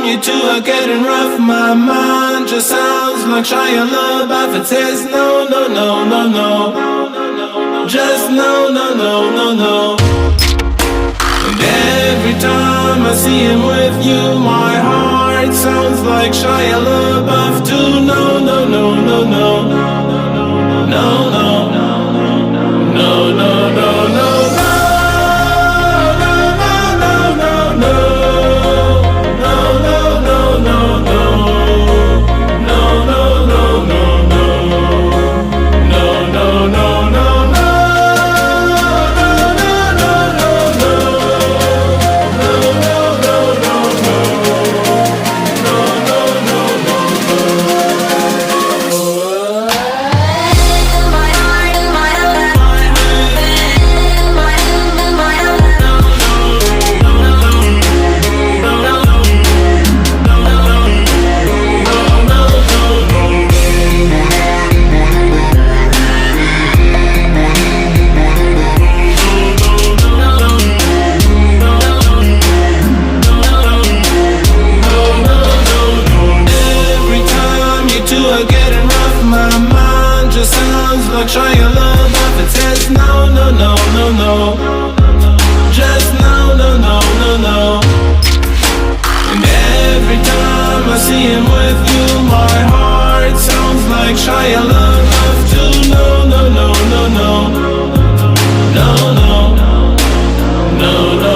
you two are getting rough, my mind just sounds like Shia LaBeouf. It says no, no, no, no, no, just no, no, no, no, no. And every time I see him with you, my heart sounds like Shia LaBeouf too. No, no, no, no, no, no, no, no, no, no, no, no. Shia LaBeouf, it says no, no, no, no, no, just no, no, no, no, no. And every time I see him with you, my heart sounds like Shia LaBeouf too. No, no, no, no, no, no, no, no, no, no, no.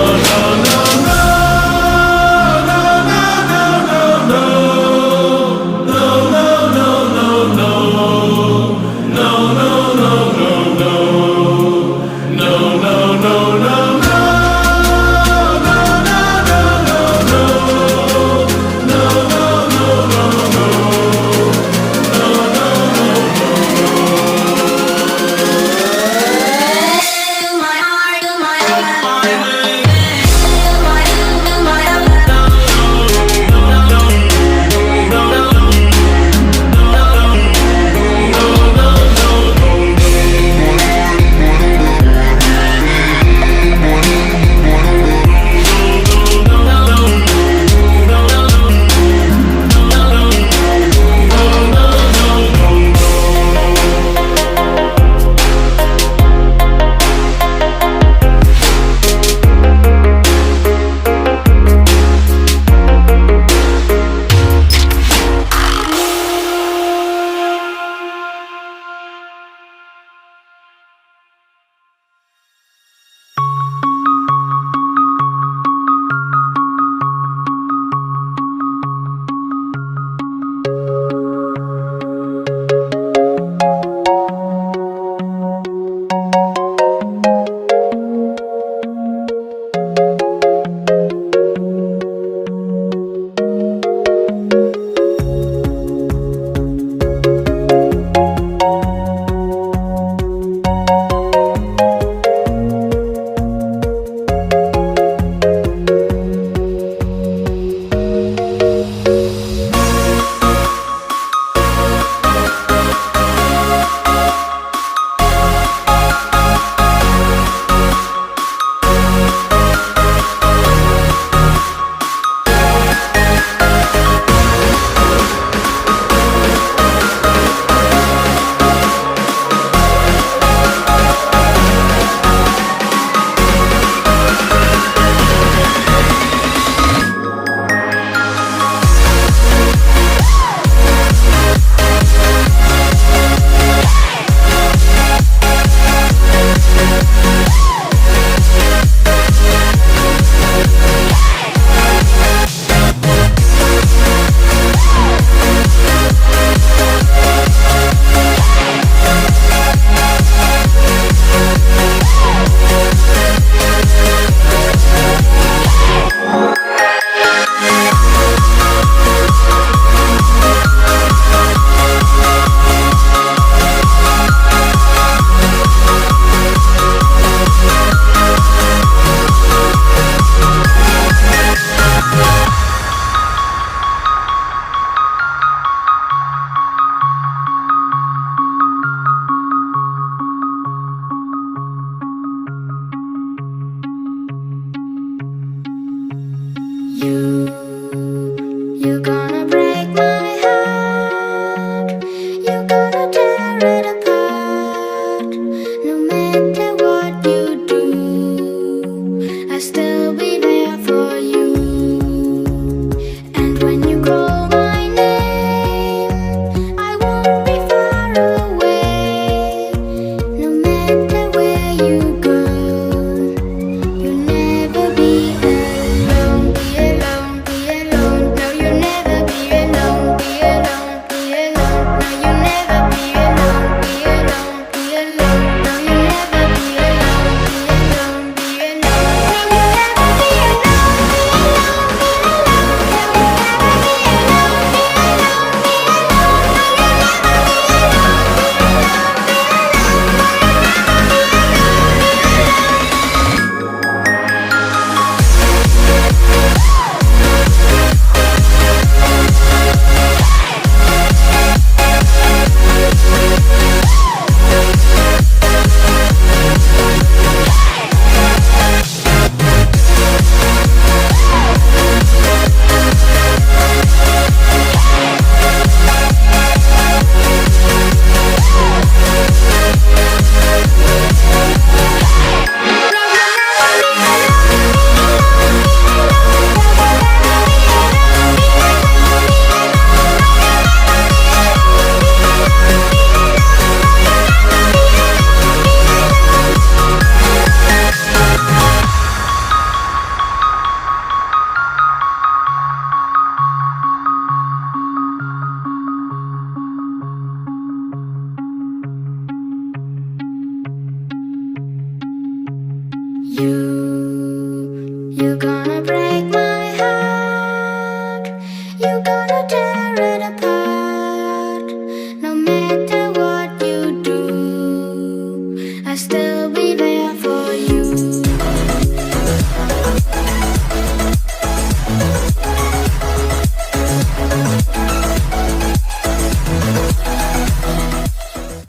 You gonna break my